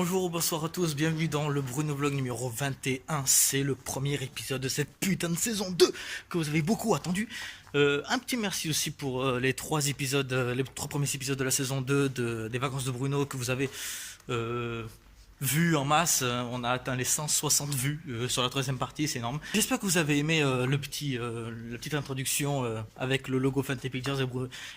Bonjour ou bonsoir à tous, bienvenue dans le Bruno Vlog numéro 21. C'est le premier épisode de cette putain de saison 2 que vous avez beaucoup attendu. Un petit merci aussi pour les trois premiers épisodes de la saison 2 des vacances de Bruno que vous avez vus en masse. On a atteint les 160 vues sur la troisième partie, c'est énorme. J'espère que vous avez aimé la petite introduction avec le logo Fantasy Pictures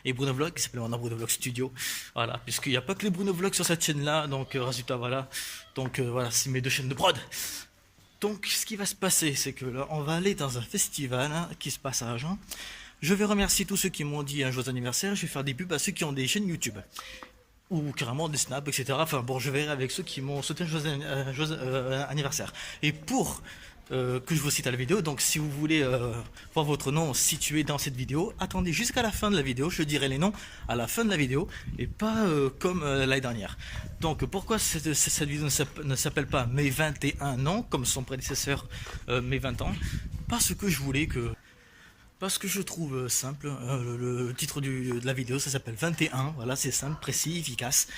et Bruno Vlog qui s'appelle maintenant Bruno Vlog Studio. Voilà, puisqu'il n'y a pas que les Bruno Vlog sur cette chaîne là, donc résultat voilà. Donc voilà, c'est mes deux chaînes de prod. Donc ce qui va se passer, c'est que là on va aller dans un festival qui se passe à Agen. Je vais remercier tous ceux qui m'ont dit un joyeux anniversaire. Je vais faire des pubs à ceux qui ont des chaînes YouTube ou carrément des snaps, etc. Enfin bon, je verrai avec ceux qui m'ont souhaité un joyeux anniversaire. Et pour que je vous cite à la vidéo, donc si vous voulez voir votre nom situé dans cette vidéo, attendez jusqu'à la fin de la vidéo, je dirai les noms à la fin de la vidéo et pas comme l'année dernière. Donc pourquoi cette vidéo ne s'appelle pas mes 21 ans comme son prédécesseur mes 20 ans? Parce que je trouve simple, le titre de la vidéo ça s'appelle 21, voilà, c'est simple, précis, efficace.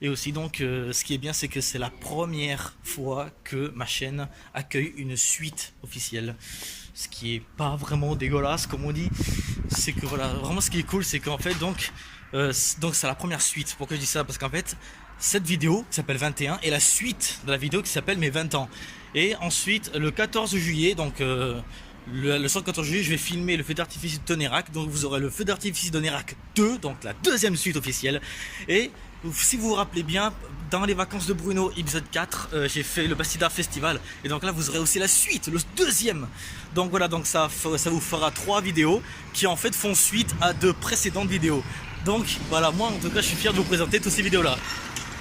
Et aussi donc ce qui est bien, c'est que c'est la première fois que ma chaîne accueille une suite officielle. Ce qui est pas vraiment dégueulasse comme on dit, c'est que voilà, vraiment ce qui est cool, c'est qu'en fait donc c'est la première suite. Pourquoi je dis ça? Parce qu'en fait cette vidéo qui s'appelle 21 est la suite de la vidéo qui s'appelle mes 20 ans. Et ensuite le 14 juillet donc le 114 juillet, je vais filmer le feu d'artifice de Tonnerre. Donc vous aurez le feu d'artifice de Tonnerre 2, donc la deuxième suite officielle. Et si vous vous rappelez bien, dans les vacances de Bruno, épisode 4, j'ai fait le Bastida Festival. Et donc là, vous aurez aussi la suite, le deuxième. Donc voilà, donc ça vous fera 3 vidéos qui en fait font suite à 2 précédentes vidéos. Donc voilà, moi en tout cas, je suis fier de vous présenter toutes ces vidéos-là.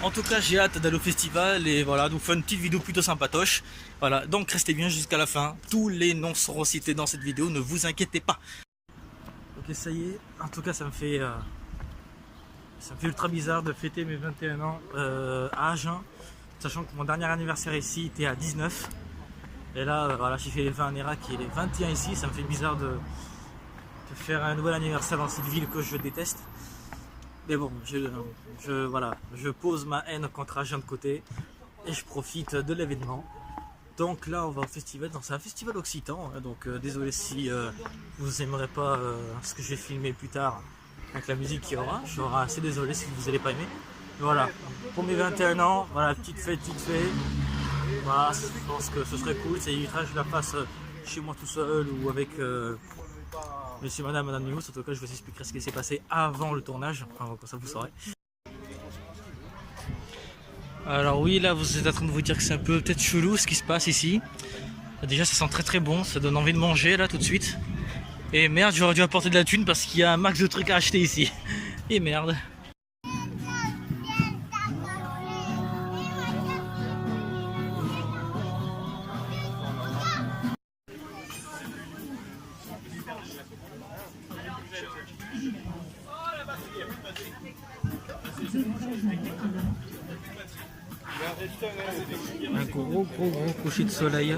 En tout cas, j'ai hâte d'aller au festival et voilà, de vous faire une petite vidéo plutôt sympatoche. Voilà, donc restez bien jusqu'à la fin. Tous les noms seront cités dans cette vidéo, ne vous inquiétez pas. Ok, ça y est. En tout cas, ça me fait ultra bizarre de fêter mes 21 ans à Agen, sachant que mon dernier anniversaire ici était à 19. Et là, voilà, j'ai fait les 20 en Irak et les 21 ici. Ça me fait bizarre de faire un nouvel anniversaire dans cette ville que je déteste. Mais bon, voilà, je pose ma haine contre Agen de côté et je profite de l'événement. Donc là, on va au festival. C'est un festival occitan, hein, donc désolé si vous n'aimerez pas ce que je vais filmer plus tard avec la musique qu'il y aura. Je serai assez désolé si vous n'allez pas aimer. Voilà, pour mes 21 ans, voilà, petite fête. Voilà, je pense que ce serait cool. Ça évitera que je la fasse chez moi tout seul ou avec monsieur, madame News. En tout cas, je vous expliquerai ce qui s'est passé avant le tournage, enfin, comme ça vous saurez. Alors oui, là vous êtes en train de vous dire que c'est un peu peut-être chelou ce qui se passe ici. Déjà ça sent très bon, ça donne envie de manger là tout de suite. Et merde, j'aurais dû apporter de la thune parce qu'il y a un max de trucs à acheter ici. Et merde. Un gros coucher de soleil.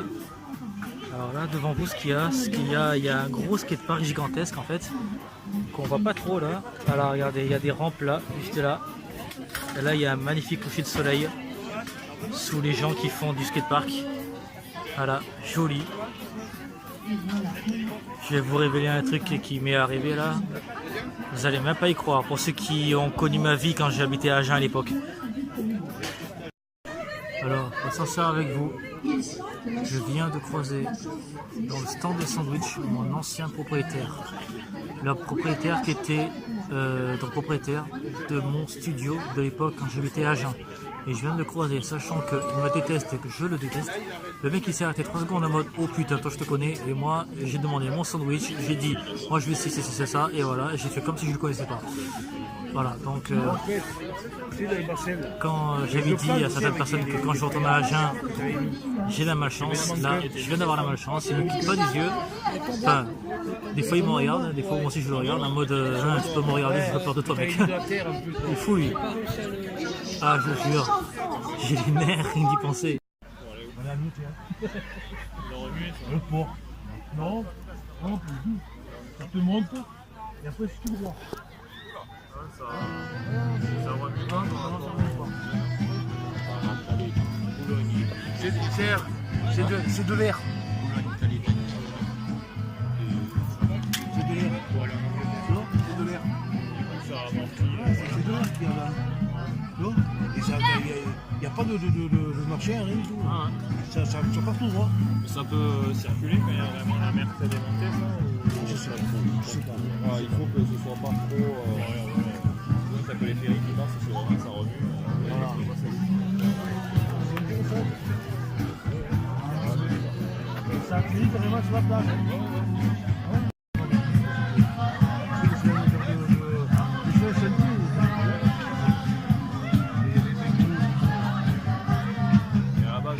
Alors là devant vous il y a un gros skatepark gigantesque en fait qu'on voit pas trop là. Alors regardez, il y a des rampes là, juste là. Et là il y a un magnifique coucher de soleil sous les gens qui font du skatepark. Voilà, joli. Je vais vous révéler un truc qui m'est arrivé là. Vous allez même pas y croire pour ceux qui ont connu ma vie quand j'habitais à Agen à l'époque. Alors, on s'en sort avec vous. Je viens de croiser dans le stand de sandwich mon ancien propriétaire. Le propriétaire qui était propriétaire de mon studio de l'époque quand j'habitais à Agen. Et je viens de le croiser, sachant qu'il me déteste et que je le déteste. Le mec il s'est arrêté 3 secondes en mode oh putain toi je te connais. Et moi j'ai demandé mon sandwich, j'ai dit moi je vais essayer c'est ça. Et voilà, j'ai fait comme si je le connaissais pas. Voilà, donc quand j'avais dit à certaines personnes que quand je retourne à Agen, j'ai la malchance, là je viens d'avoir la malchance, il ne me quitte pas des yeux. Enfin, des fois il me regarde, des fois moi aussi je le regarde, en mode tu peux me regarder, j'ai pas peur de toi mec. Il est fou lui. Ah je vous jure, j'ai les nerfs rien d'y penser. Le port. Non, non, tu te montes et après c'est tout droit. Ça va mieux. C'est de l'air. C'est de l'air. Voilà. Non, c'est de l'air. Ça a menti. C'est de l'air qu'il y a là. Non. Et ça, il n'y a pas de marché, rien du tout. Ah, hein. Ça partout, hein. Ça peut circuler quand il y a vraiment la mer sédimentaire, ça Je sais pas. il faut que ce soit pas trop. Ça que les ferries qui passent, c'est vraiment ça remue. Voilà. Ça finit carrément sur la plage. Et à la base,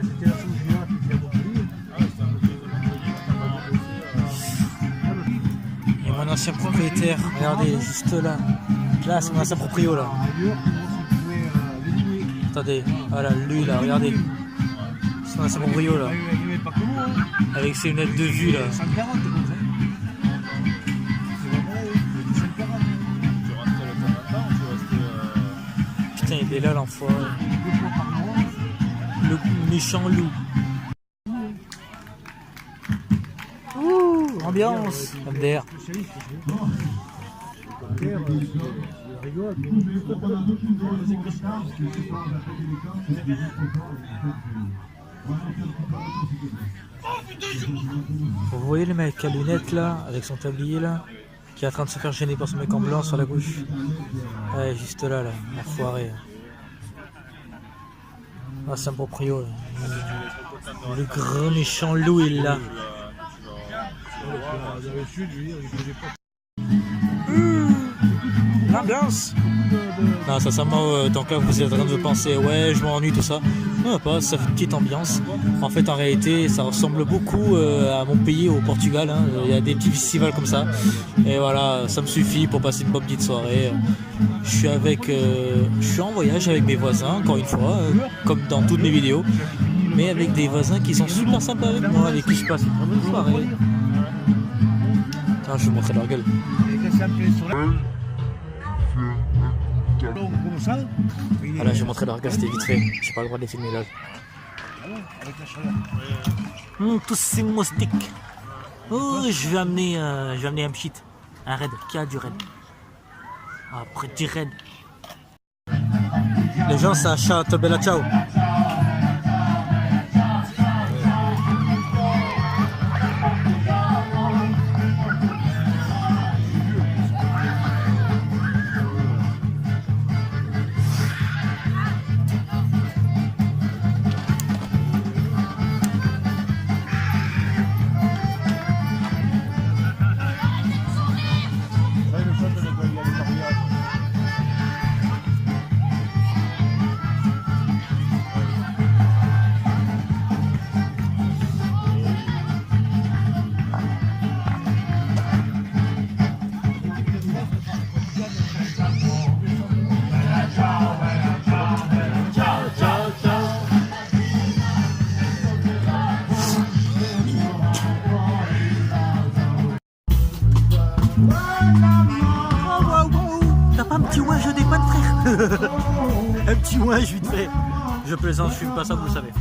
C'était la chose qui a compris. Il y a mon ancien propriétaire, regardez, juste là. Là, c'est mon ancien proprio là. Attendez, voilà, lui là, regardez. C'est mon ancien proprio là. Avec ses lunettes de vue là. 140 comme ça. C'est vraiment 140. tu restais le temps là-dedans ou tu restais. Putain, il est là l'enfoiré. 2 fois par mois. Le méchant loup. Ouh, ambiance. MDR. Vous voyez le mec à lunettes là, avec son tablier là, qui est en train de se faire gêner par ce mec en blanc sur la gauche. Ouais, juste là, la foirée. Ah, c'est un proprio là. Le grand méchant loup est là. L'ambiance. Non, ça donc là vous êtes en train de penser ouais je m'ennuie tout ça. Non pas, ça fait une petite ambiance. En fait en réalité ça ressemble beaucoup à mon pays au Portugal, hein. Il y a des petits festivals comme ça. Et voilà, ça me suffit pour passer une bonne petite soirée. Je suis en voyage avec mes voisins, encore une fois, comme dans toutes mes vidéos. Mais avec des voisins qui sont super sympas avec moi, avec qui je passe une très bonne soirée. Tiens, je vais vous montrer leur gueule. Voilà, je vais montrer leur gueule, c'était vite fait. J'ai pas le droit de les filmer là. Tous ces moustiques. Oh, je vais amener un pchit. Un raid. Qui a du raid? Après du raid. Les gens, ça chante Bella Ciao. T'as pas un petit ouin, je dépanne frère. Un petit ouin, je vite fait. Je plaisante, je suis pas ça, vous le savez.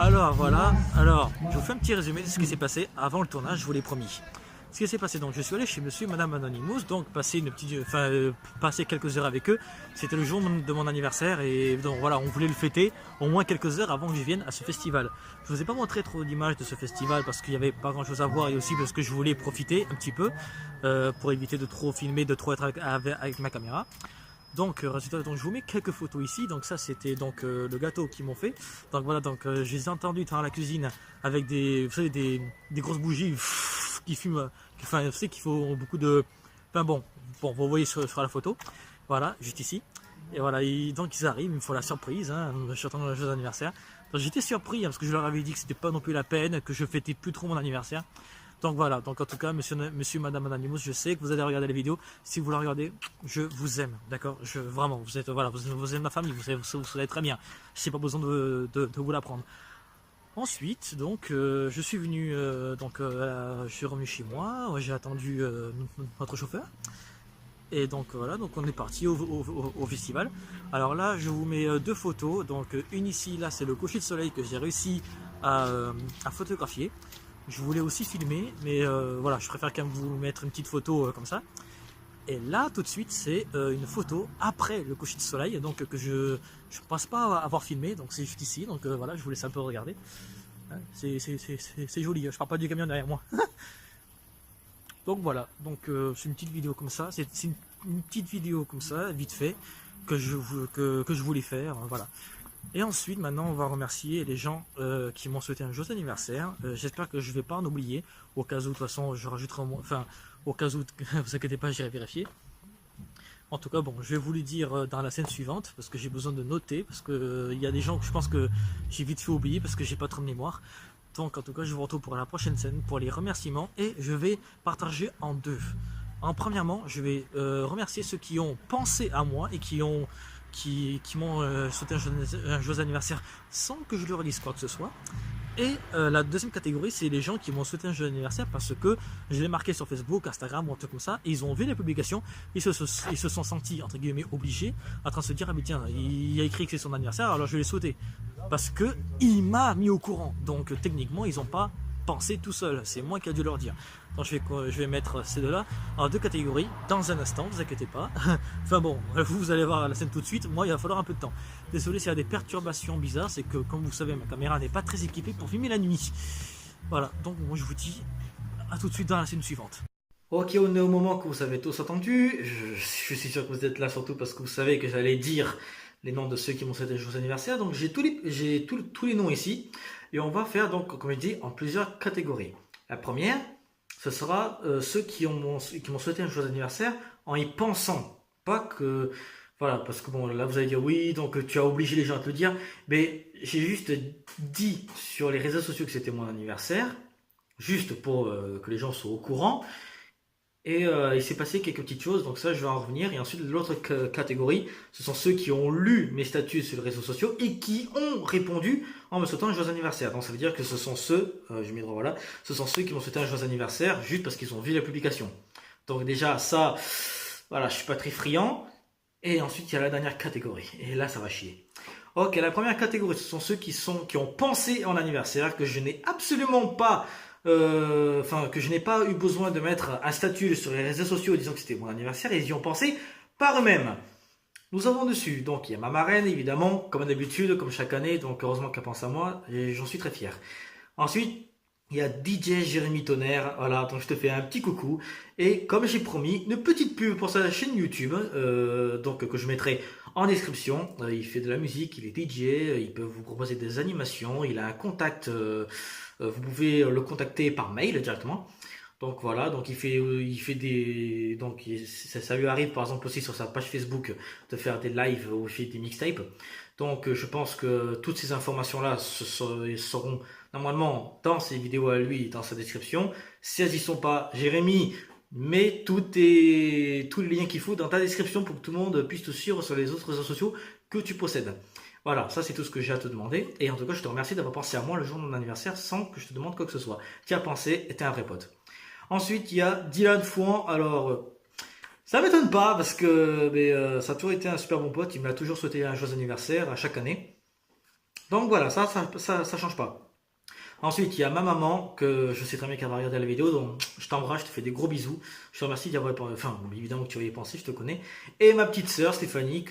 Alors voilà, je vous fais un petit résumé de ce qui s'est passé avant le tournage, je vous l'ai promis. Ce qui s'est passé, donc je suis allé chez monsieur et madame Anonymous, donc passer quelques heures avec eux. C'était le jour de mon anniversaire et donc voilà, on voulait le fêter au moins quelques heures avant que je vienne à ce festival. Je vous ai pas montré trop d'images de ce festival parce qu'il n'y avait pas grand chose à voir et aussi parce que je voulais profiter un petit peu pour éviter de trop filmer, de trop être avec ma caméra. Donc résultat, donc je vous mets quelques photos ici. Donc ça c'était donc le gâteau qu'ils m'ont fait. Donc voilà, donc je les ai entendus dans la cuisine avec des grosses bougies qui fument, enfin vous savez qu'il faut beaucoup de, enfin bon vous voyez sur la photo. Voilà, juste ici. Et voilà, donc ils arrivent, ils me font la surprise, hein, je suis en train de joyeux anniversaire. Donc j'étais surpris hein, parce que je leur avais dit que c'était pas non plus la peine, que je fêtais plus trop mon anniversaire. Donc voilà, donc en tout cas, monsieur, madame Anonymous, je sais que vous allez regarder les vidéos. Si vous la regardez, je vous aime, d'accord? Vraiment, vous êtes ma famille, vous savez très bien. Je n'ai pas besoin de vous l'apprendre. Ensuite, donc, je suis venu, je suis revenu chez moi, j'ai attendu notre chauffeur. Et donc voilà, donc on est parti au festival. Alors là, je vous mets deux photos. Donc une ici, là c'est le coucher de soleil que j'ai réussi à photographier. Je voulais aussi filmer, mais voilà, je préfère quand même vous mettre une petite photo comme ça. Et là, tout de suite, c'est une photo après le coucher de soleil, donc que je ne pense pas avoir filmé, donc c'est juste ici. Donc voilà, je vous laisse un peu regarder. Hein, c'est joli, je parle pas du camion derrière moi. Donc voilà, donc c'est une petite vidéo comme ça, c'est une petite vidéo comme ça, vite fait, que je voulais faire, voilà. Et ensuite, maintenant, on va remercier les gens qui m'ont souhaité un joyeux anniversaire. J'espère que je ne vais pas en oublier. Au cas où, de toute façon, je rajouterai, enfin, au cas où, vous inquiétez pas, j'irai vérifier. En tout cas, bon, je vais vous le dire dans la scène suivante, parce que j'ai besoin de noter, parce que il y a des gens que je pense que j'ai vite fait oublier, parce que j'ai pas trop de mémoire. Donc, en tout cas, je vous retrouve pour la prochaine scène, pour les remerciements, et je vais partager en deux. Premièrement, je vais remercier ceux qui ont pensé à moi et qui m'ont souhaité un joyeux anniversaire sans que je leur dise quoi que ce soit. Et la deuxième catégorie, c'est les gens qui m'ont souhaité un joyeux anniversaire parce que je l'ai marqué sur Facebook, Instagram ou un truc comme ça, et ils ont vu les publications, ils se sont sentis, entre guillemets, obligés, en train de se dire, ah mais tiens, il a écrit que c'est son anniversaire, alors je vais souhaiter. Parce que il m'a mis au courant, donc techniquement, ils n'ont pas pensé tout seul, c'est moi qui ai dû leur dire. Donc je vais mettre ces deux-là en deux catégories dans un instant, ne vous inquiétez pas. Enfin bon, vous allez voir la scène tout de suite, moi il va falloir un peu de temps. Désolé s'il y a des perturbations bizarres, c'est que comme vous savez ma caméra n'est pas très équipée pour filmer la nuit. Voilà, donc moi je vous dis à tout de suite dans la scène suivante. Ok, on est au moment que vous avez tous entendu, je suis sûr que vous êtes là surtout parce que vous savez que j'allais dire les noms de ceux qui m'ont souhaité un joyeux anniversaire, donc j'ai tous les noms ici, et on va faire donc, comme je dis, en plusieurs catégories. La première, ce sera ceux qui m'ont souhaité un joyeux anniversaire en y pensant. Pas que... Voilà, parce que bon, là vous allez dire oui, donc tu as obligé les gens à te le dire. Mais j'ai juste dit sur les réseaux sociaux que c'était mon anniversaire, juste pour que les gens soient au courant. Et il s'est passé quelques petites choses, donc ça je vais en revenir. Et ensuite l'autre catégorie, ce sont ceux qui ont lu mes statuts sur les réseaux sociaux et qui ont répondu en me souhaitant un joyeux anniversaire. Donc ça veut dire que ce sont ceux, je mets droit voilà, ce sont ceux qui m'ont souhaité un joyeux anniversaire juste parce qu'ils ont vu la publication. Donc déjà ça, voilà, je suis pas très friand. Et ensuite il y a la dernière catégorie. Et là ça va chier. Ok, la première catégorie, ce sont ceux qui ont pensé en anniversaire, que je n'ai absolument pas que je n'ai pas eu besoin de mettre un statut sur les réseaux sociaux disant que c'était mon anniversaire, et ils y ont pensé par eux-mêmes. Nous avons dessus, donc il y a ma marraine évidemment, comme d'habitude, comme chaque année, donc heureusement qu'elle pense à moi, et j'en suis très fier. Ensuite, il y a DJ Jérémy Tonnerre, voilà, donc je te fais un petit coucou, et comme j'ai promis, une petite pub pour sa chaîne YouTube, donc que je mettrai en description. Il fait de la musique, il est DJ, il peut vous proposer des animations, il a un contact, vous pouvez le contacter par mail directement. Donc voilà, donc il fait des, donc ça lui arrive par exemple aussi sur sa page Facebook de faire des lives où il fait des mixtapes. Donc je pense que toutes ces informations là seront normalement dans ses vidéos à lui, dans sa description. Si elles y sont pas, Jérémy, mets tous les liens qu'il faut dans ta description pour que tout le monde puisse te suivre sur les autres réseaux sociaux que tu possèdes. Voilà, ça c'est tout ce que j'ai à te demander. Et en tout cas, je te remercie d'avoir pensé à moi le jour de mon anniversaire sans que je te demande quoi que ce soit. Tu as pensé et t'es un vrai pote. Ensuite, il y a Dylan Fouan. Alors, ça m'étonne pas parce que ça a toujours été un super bon pote. Il m'a toujours souhaité un joyeux anniversaire à chaque année. Donc voilà, ça change pas. Ensuite, il y a ma maman, que je sais très bien qu'elle va regarder la vidéo, donc je t'embrasse, je te fais des gros bisous. Je te remercie d'y avoir pensé, enfin, évidemment que tu y aies pensé, je te connais. Et ma petite sœur, Stéphanie,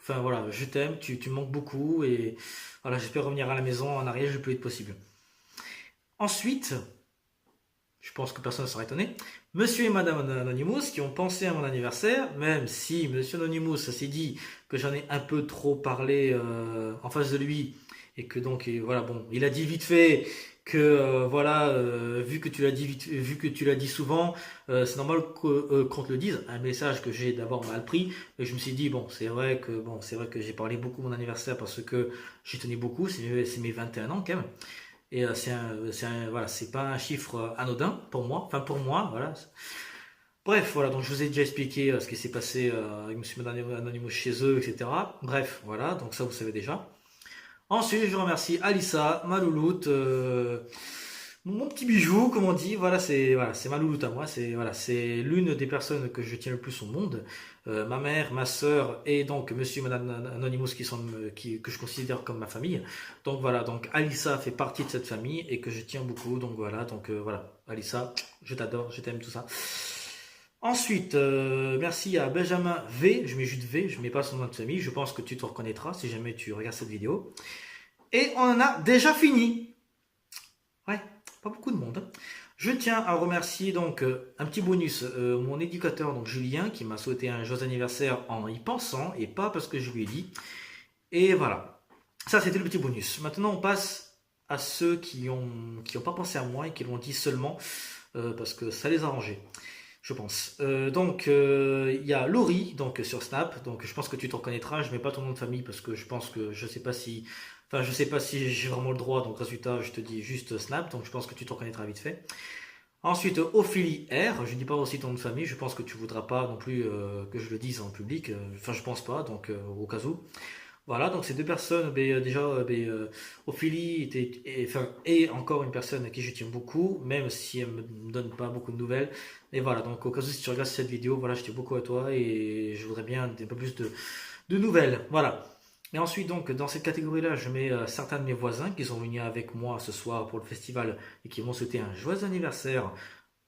enfin voilà, je t'aime, tu me manques beaucoup, et voilà, j'espère revenir à la maison en arrière le plus vite possible. Ensuite, je pense que personne ne sera étonné, Monsieur et Madame Anonymous qui ont pensé à mon anniversaire, même si Monsieur Anonymous s'est dit que j'en ai un peu trop parlé en face de lui, et que donc voilà, bon, il a dit vite fait que voilà, vu que tu l'as dit souvent, c'est normal qu'on te le dise. Un message que j'ai d'abord mal pris, et je me suis dit bon, c'est vrai que j'ai parlé beaucoup de mon anniversaire parce que j'y tenais beaucoup, c'est mes 21 ans quand même. Et voilà, c'est pas un chiffre anodin pour moi, enfin pour moi, voilà. Bref, voilà, donc je vous ai déjà expliqué ce qui s'est passé avec Monsieur et Madame Anonymous chez eux, etc. Bref, voilà, donc ça vous savez déjà. Ensuite, je remercie Alissa, ma louloute, Mon petit bijou, comme on dit, c'est ma louloute à moi. C'est l'une des personnes que je tiens le plus au monde. Ma mère, ma sœur et donc Monsieur et Madame Anonymous que je considère comme ma famille. Donc voilà, donc Alissa fait partie de cette famille et que je tiens beaucoup. Donc voilà, Alissa, je t'adore, je t'aime tout ça. Ensuite, merci à Benjamin V. Je mets juste V, je mets pas son nom de famille. Je pense que tu te reconnaîtras si jamais tu regardes cette vidéo. Et on en a déjà fini. Ouais, pas beaucoup de monde, hein. Je tiens à remercier donc un petit bonus, mon éducateur donc Julien qui m'a souhaité un joyeux anniversaire en y pensant et pas parce que je lui ai dit. Et voilà, ça c'était le petit bonus. Maintenant on passe à ceux qui ont pas pensé à moi et qui l'ont dit seulement parce que ça les a arrangés, je pense. Il y a Laurie donc sur Snap, donc je pense que tu te reconnaîtras. Je mets pas ton nom de famille parce que je pense que je sais pas si j'ai vraiment le droit, donc résultat, je te dis juste Snap, donc je pense que tu te reconnaîtras vite fait. Ensuite, Ophélie R, je dis pas aussi ton nom de famille, je pense que tu voudras pas non plus que je le dise en public, enfin je pense pas, donc au cas où. Voilà, donc ces deux personnes, Ophélie est encore une personne à qui je tiens beaucoup, même si elle me donne pas beaucoup de nouvelles. Et voilà, donc au cas où si tu regardes cette vidéo, voilà, je tiens beaucoup à toi et je voudrais bien un peu plus de nouvelles. Voilà. Et ensuite, donc, dans cette catégorie-là, je mets certains de mes voisins qui sont venus avec moi ce soir pour le festival et qui m'ont souhaité un joyeux anniversaire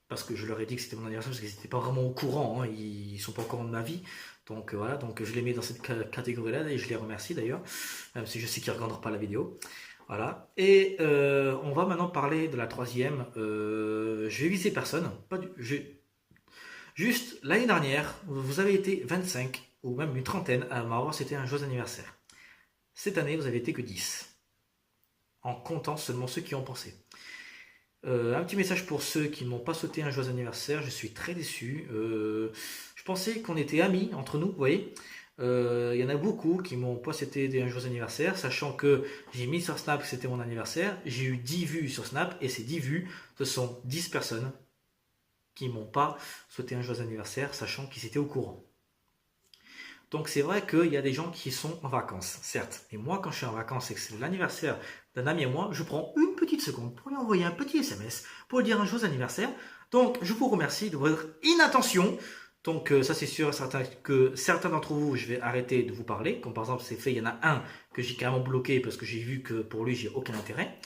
parce que je leur ai dit que c'était mon anniversaire parce qu'ils n'étaient pas vraiment au courant, hein, ils sont pas au courant de ma vie. Donc voilà, donc je les mets dans cette catégorie-là et je les remercie d'ailleurs, même si je sais qu'ils ne regarderont pas la vidéo. Voilà. Et on va maintenant parler de la troisième. Je vais viser personne. Juste l'année dernière, vous avez été 25 ou même une trentaine à m'avoir c'était un joyeux anniversaire. Cette année, vous avez été que 10, en comptant seulement ceux qui ont pensé. Un petit message pour ceux qui ne m'ont pas souhaité un joyeux anniversaire, je suis très déçu. Je pensais qu'on était amis entre nous, vous voyez. Il y en a beaucoup qui m'ont pas souhaité un joyeux anniversaire, sachant que j'ai mis sur Snap que c'était mon anniversaire. J'ai eu 10 vues sur Snap, et ces 10 vues, ce sont 10 personnes qui m'ont pas souhaité un joyeux anniversaire, sachant qu'ils étaient au courant. Donc c'est vrai qu'il y a des gens qui sont en vacances, certes. Et moi, quand je suis en vacances et que c'est l'anniversaire d'un ami à moi, je prends une petite seconde pour lui envoyer un petit SMS pour lui dire un joyeux anniversaire. Donc je vous remercie de votre inattention. Donc ça c'est sûr que certains d'entre vous, je vais arrêter de vous parler. Comme par exemple c'est fait, il y en a un que j'ai carrément bloqué parce que j'ai vu que pour lui j'ai aucun intérêt.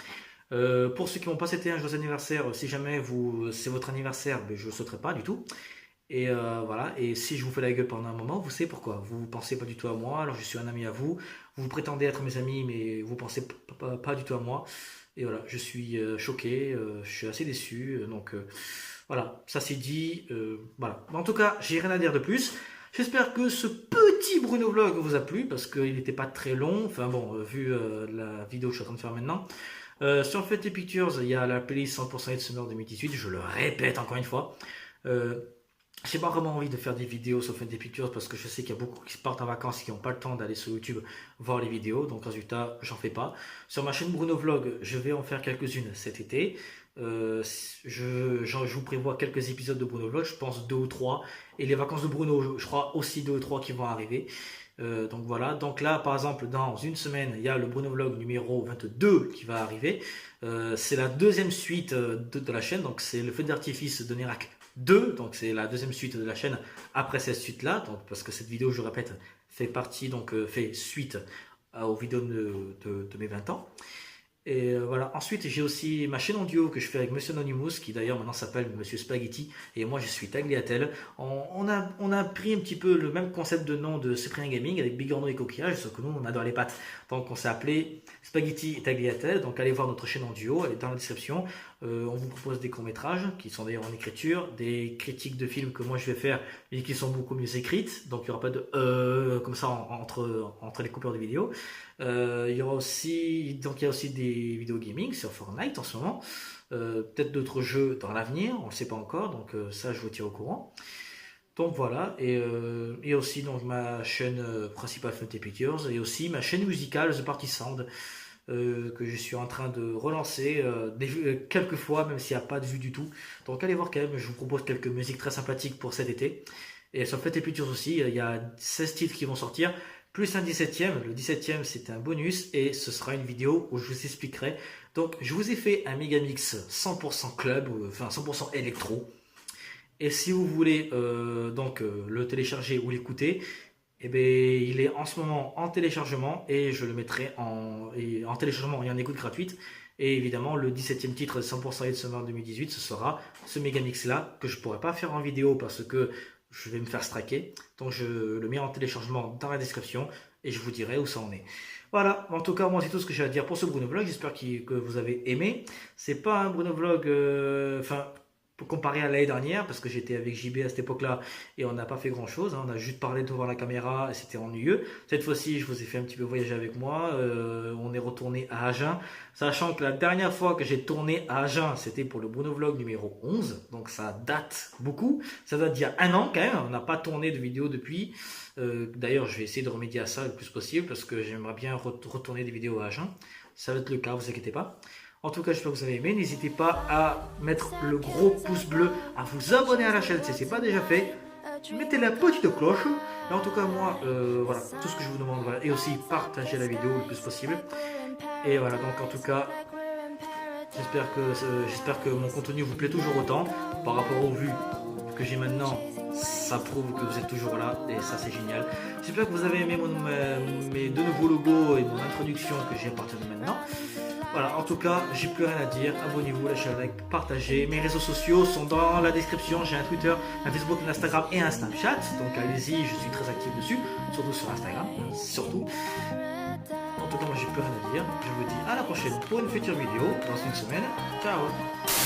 Pour ceux qui m'ont pas souhaité un joyeux anniversaire, si jamais c'est votre anniversaire, ben, je ne sauterai pas du tout. Et voilà, et si je vous fais la gueule pendant un moment, vous savez pourquoi. Vous ne pensez pas du tout à moi, alors je suis un ami à vous. Vous prétendez être mes amis, mais vous ne pensez pas du tout à moi. Et voilà, je suis choqué, je suis assez déçu. Voilà, ça c'est dit. Voilà. En tout cas, j'ai rien à dire de plus. J'espère que ce petit Bruno Vlog vous a plu, parce qu'il n'était pas très long. Enfin bon, vu la vidéo que je suis en train de faire maintenant. Sur Fenty Pictures, il y a la playlist 100% Hit Summer 2018. Je le répète encore une fois. J'ai pas vraiment envie de faire des vidéos sur Fenty Pictures parce que je sais qu'il y a beaucoup qui partent en vacances et qui n'ont pas le temps d'aller sur YouTube voir les vidéos. Donc résultat, j'en fais pas. Sur ma chaîne Bruno Vlog, je vais en faire quelques-unes cet été. Je vous prévois quelques épisodes de Bruno Vlog, je pense 2 ou 3. Et les vacances de Bruno, je crois aussi 2 ou 3 qui vont arriver. Donc voilà, donc là par exemple dans une semaine il y a le Bruno Vlog numéro 22 qui va arriver. C'est la deuxième suite de la chaîne, donc c'est le feu d'artifice de Nérac 2, donc c'est la deuxième suite de la chaîne après cette suite là, donc, parce que cette vidéo je répète fait suite aux vidéos de mes 20 ans. Et voilà. Ensuite, j'ai aussi ma chaîne en duo que je fais avec Monsieur Anonymous, qui d'ailleurs maintenant s'appelle Monsieur Spaghetti, et moi je suis Tagliatelle. On a pris un petit peu le même concept de nom de Cyprien Gaming avec Bigorneau et Coquillage, sauf que nous on adore les pâtes. Donc on s'est appelé Spaghetti et Tagliatelle. Donc allez voir notre chaîne en duo, elle est dans la description. On vous propose des courts-métrages qui sont d'ailleurs en écriture, des critiques de films que moi je vais faire et qui sont beaucoup mieux écrites. Donc il n'y aura pas de comme ça entre les coupures de vidéos. Il y a aussi des vidéos gaming sur Fortnite en ce moment, peut-être d'autres jeux dans l'avenir, on ne le sait pas encore, donc ça je vous tiens au courant. Donc voilà, et aussi donc ma chaîne principale Fenty Pictures et aussi ma chaîne musicale The Party Sound que je suis en train de relancer quelques fois, même s'il n'y a pas de vue du tout. Donc allez voir quand même, je vous propose quelques musiques très sympathiques pour cet été. Et sur Fenty Pictures aussi, il y a 16 titres qui vont sortir, plus un 17e. Le 17e, c'est un bonus et ce sera une vidéo où je vous expliquerai. Donc, je vous ai fait un Megamix 100% club, enfin 100% électro. Et si vous voulez le télécharger ou l'écouter, eh bien, il est en ce moment en téléchargement et je le mettrai en téléchargement et en écoute gratuite. Et évidemment, le 17e titre de 100% Hit Summer 2018, ce sera ce Megamix là que je ne pourrai pas faire en vidéo parce que je vais me faire straquer. Donc je le mets en téléchargement dans la description et je vous dirai où ça en est. Voilà, en tout cas, moi c'est tout ce que j'ai à dire pour ce Bruno Vlog. J'espère que vous avez aimé. C'est pas un Bruno Vlog, pour comparer à l'année dernière, parce que j'étais avec JB à cette époque-là et on n'a pas fait grand-chose, hein. On a juste parlé devant la caméra et c'était ennuyeux. Cette fois-ci, je vous ai fait un petit peu voyager avec moi. On est retourné à Agen, sachant que la dernière fois que j'ai tourné à Agen, c'était pour le Bruno Vlog numéro 11, donc ça date beaucoup. Ça date d'il y a un an quand même, on n'a pas tourné de vidéo depuis. D'ailleurs, je vais essayer de remédier à ça le plus possible, parce que j'aimerais bien retourner des vidéos à Agen. Ça va être le cas, vous inquiétez pas. En tout cas, j'espère que vous avez aimé. N'hésitez pas à mettre le gros pouce bleu, à vous abonner à la chaîne si ce n'est pas déjà fait. Mettez la petite cloche. Et en tout cas, moi, voilà, tout ce que je vous demande. Voilà. Et aussi, partagez la vidéo le plus possible. Et voilà, donc en tout cas, j'espère que mon contenu vous plaît toujours autant. Par rapport aux vues que j'ai maintenant, ça prouve que vous êtes toujours là. Et ça, c'est génial. J'espère que vous avez aimé mes deux nouveaux logos et mon introduction que j'ai à partir de maintenant. Voilà, en tout cas, j'ai plus rien à dire. Abonnez-vous, lâchez un like, partagez. Mes réseaux sociaux sont dans la description. J'ai un Twitter, un Facebook, un Instagram et un Snapchat. Donc allez-y, je suis très actif dessus. Surtout sur Instagram, surtout. En tout cas, moi j'ai plus rien à dire. Je vous dis à la prochaine pour une future vidéo dans une semaine. Ciao!